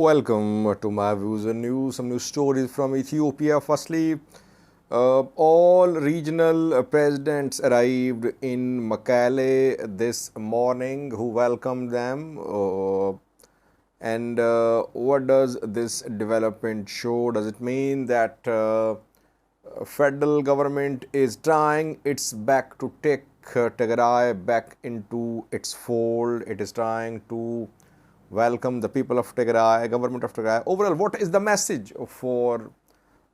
Welcome to my views and news. Some new stories from Ethiopia. Firstly, all regional presidents arrived in Mekelle this morning. Who welcomed them? And what does this development show? Does it mean that federal government is trying its back to take Tigray back into its fold? It is trying to welcome the people of Tigray, government of Tigray. Overall, what is the message for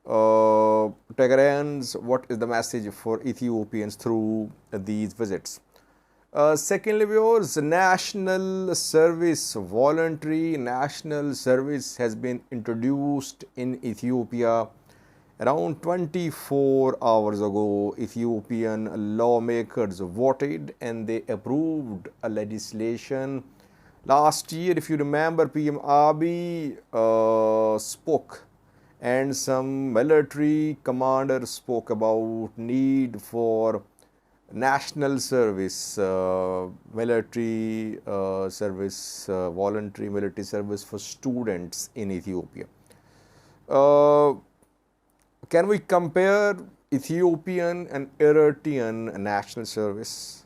Tigrayans? What is the message for Ethiopians through these visits? Secondly, viewers, national service, voluntary national service has been introduced in Ethiopia around 24 hours ago. Ethiopian lawmakers voted and they approved a legislation. Last year, if you remember, PM Abiy spoke and some military commanders spoke about need for national service, military service, voluntary military service for students in Ethiopia. Can we compare Ethiopian and Eritrean national service?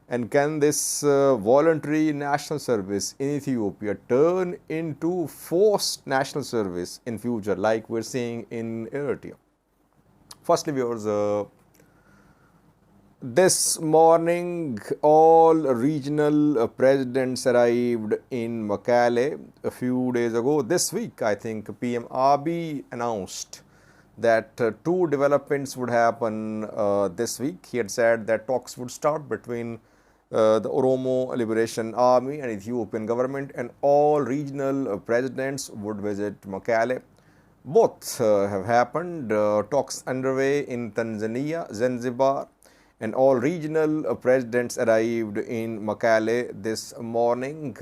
And can this voluntary national service in Ethiopia turn into forced national service in future like we're seeing in Eritrea? Firstly, viewers, this morning all regional presidents arrived in Mekelle a few days ago. This week, I think PM Abiy announced that two developments would happen this week. He had said that talks would start between the Oromo Liberation Army and Ethiopian government, and all regional presidents would visit Macaulay. Both have happened. Talks underway in Tanzania, Zanzibar, and all regional presidents arrived in Macaulay this morning.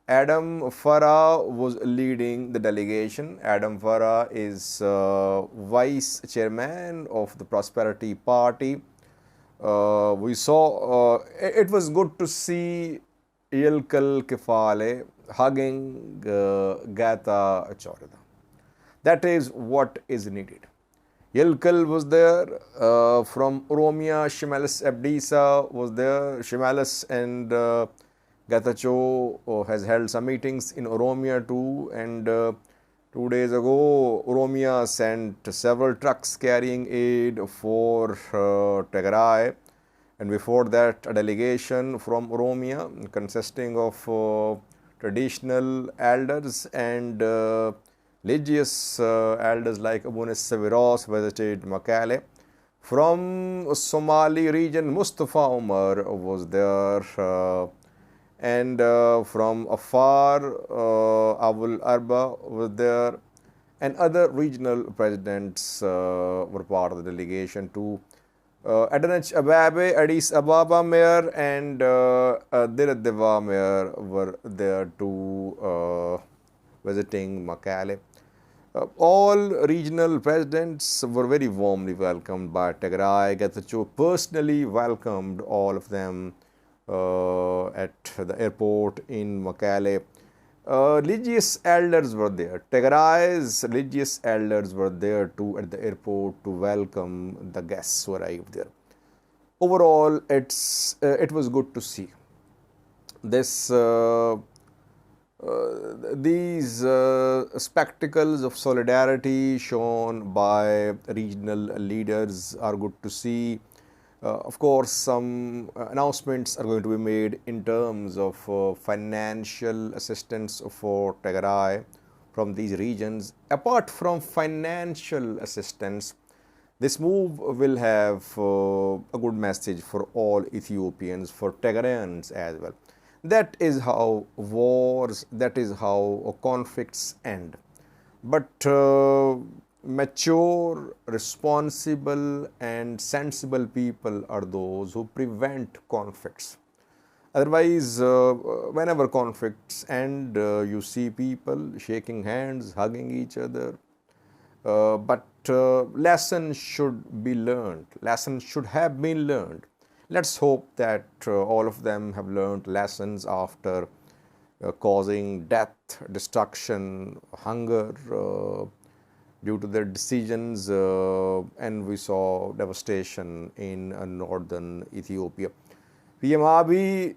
Adam Farah was leading the delegation. Adam Farah is vice chairman of the Prosperity Party. We saw, it was good to see Yilkal Kefale hugging Gata Chorida. That is what is needed. Yilkal was there from Oromia, Shimalis Abdisa was there. Shimalis and Gatacho has held some meetings in Oromia too, and 2 days ago, Oromia sent several trucks carrying aid for Tigray, and before that, a delegation from Oromia consisting of traditional elders and religious elders like Abunis Severos visited Mekelle. From Somali region, Mustafa Umar was there. And from afar, Abul Arba was there, and other regional presidents were part of the delegation too. Adanich Ababe, Addis Ababa mayor, and Dir Deva mayor were there too, visiting Mekelle. All regional presidents were very warmly welcomed by Tigray. Getachew personally welcomed all of them at the airport in Mekelle. Religious elders were there. Tigray's religious elders were there too at the airport to welcome the guests who arrived there. Overall, it was good to see these spectacles of solidarity shown by regional leaders are good to see. Of course, some announcements are going to be made in terms of financial assistance for Tigray from these regions. Apart from financial assistance, this move will have a good message for all Ethiopians, for Tigrayans as well. That is how wars, that is how conflicts end. But mature, responsible and sensible people are those who prevent conflicts. Otherwise, whenever conflicts end, you see people shaking hands, hugging each other. But lessons should be learned. Lessons should have been learned. Let's hope that all of them have learned lessons after causing death, destruction, hunger due to their decisions, and we saw devastation in northern Ethiopia. PM Abiy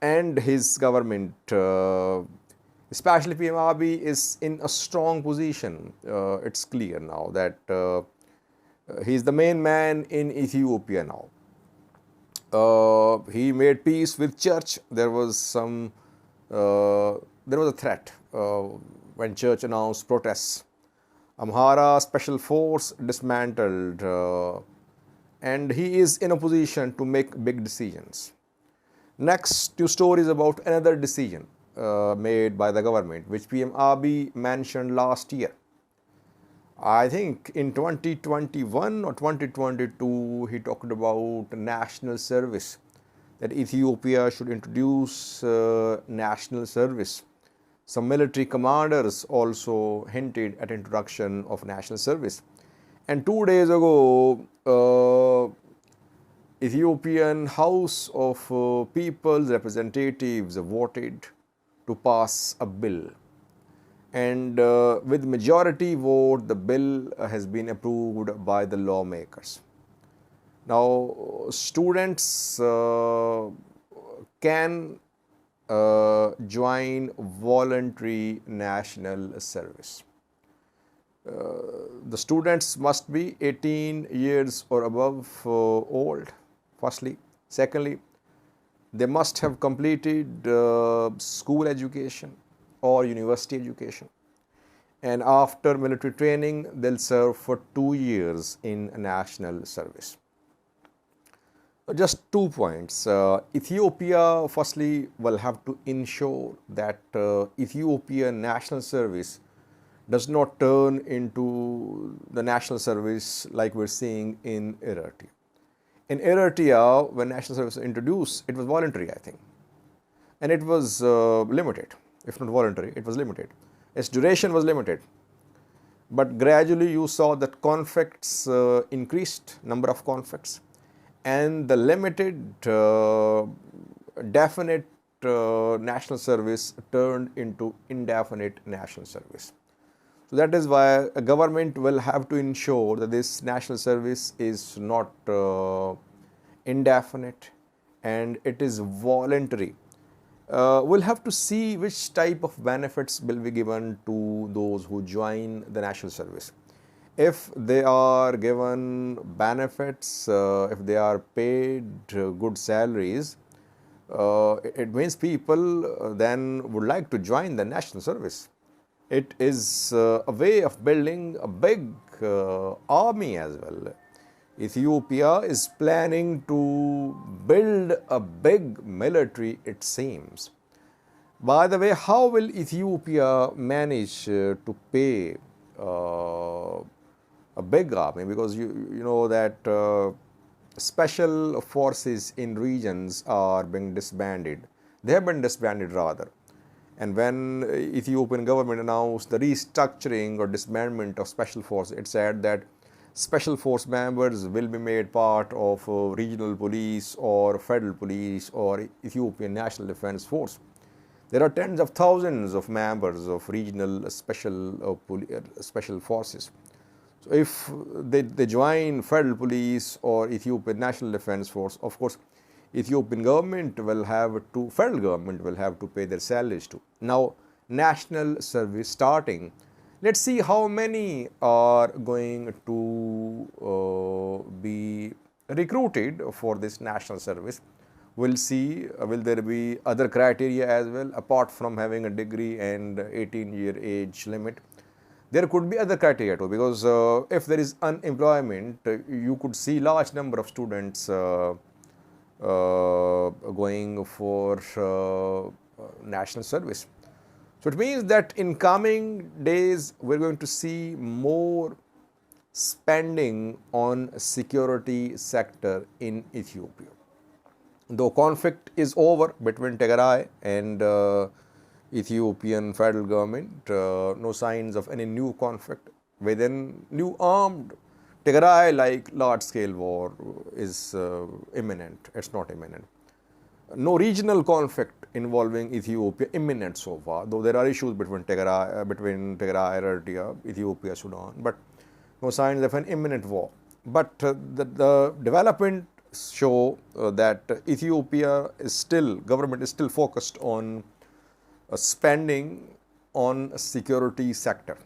and his government, especially PM Abiy, is in a strong position. It's clear now that he is the main man in Ethiopia now. He made peace with church. There was a threat when church announced protests. Amhara special force dismantled, and he is in a position to make big decisions. Next, two stories about another decision made by the government, which PM Abiy mentioned last year. I think in 2021 or 2022, he talked about national service, that Ethiopia should introduce national service. Some military commanders also hinted at introduction of national service. And 2 days ago, Ethiopian House of People's Representatives voted to pass a bill. And with majority vote, the bill has been approved by the lawmakers. Now, students can join voluntary national service. The students must be 18 years or above old, firstly. Secondly, they must have completed school education or university education. And after military training, they'll serve for 2 years in national service. Just 2 points. Ethiopia, firstly, will have to ensure that Ethiopian national service does not turn into the national service like we're seeing in Eritrea. In Eritrea, when national service was introduced, it was voluntary, I think. And it was limited. If not voluntary, it was limited. Its duration was limited. But gradually you saw that conflicts increased, number of conflicts. And the limited, definite national service turned into indefinite national service. So that is why a government will have to ensure that this national service is not indefinite and it is voluntary. We'll have to see which type of benefits will be given to those who join the national service. If they are given benefits, if they are paid good salaries, it means people then would like to join the national service. It is a way of building a big army as well. Ethiopia is planning to build a big military, it seems. By the way, how will Ethiopia manage to pay a big army? Because you know that special forces in regions are being disbanded. They have been disbanded rather. And when Ethiopian government announced the restructuring or disbandment of special force, it said that special force members will be made part of regional police or federal police or Ethiopian National Defense Force. There are tens of thousands of members of regional special forces. So if they join federal police or Ethiopian National Defense Force, of course, Ethiopian government will have to, federal government will have to pay their salaries too. Now, national service starting. Let's see how many are going to be recruited for this national service. We'll see, will there be other criteria as well, apart from having a degree and 18-year age limit. There could be other criteria too, because if there is unemployment, you could see large number of students going for national service. So it means that in coming days, we're going to see more spending on security sector in Ethiopia. Though conflict is over between Tigray and Ethiopian federal government, no signs of any new conflict within new armed Tigray like large-scale war is imminent. It's not imminent. No regional conflict involving Ethiopia imminent so far, though there are issues between Tigray, Eritrea, Ethiopia, Sudan, but no signs of an imminent war. But the development show that Ethiopia is still, government is still focused on spending on security sector.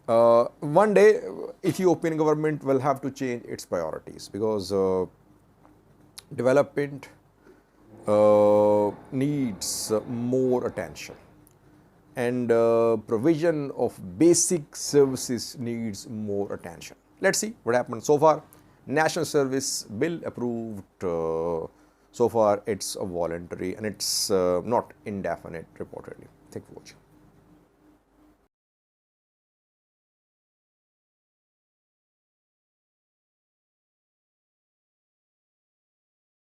One day Ethiopian government will have to change its priorities, because development needs more attention, and provision of basic services needs more attention. Let's see what happens. So far, National Service Bill approved, so far it's a voluntary and it's not indefinite reportedly. Thank you for watching.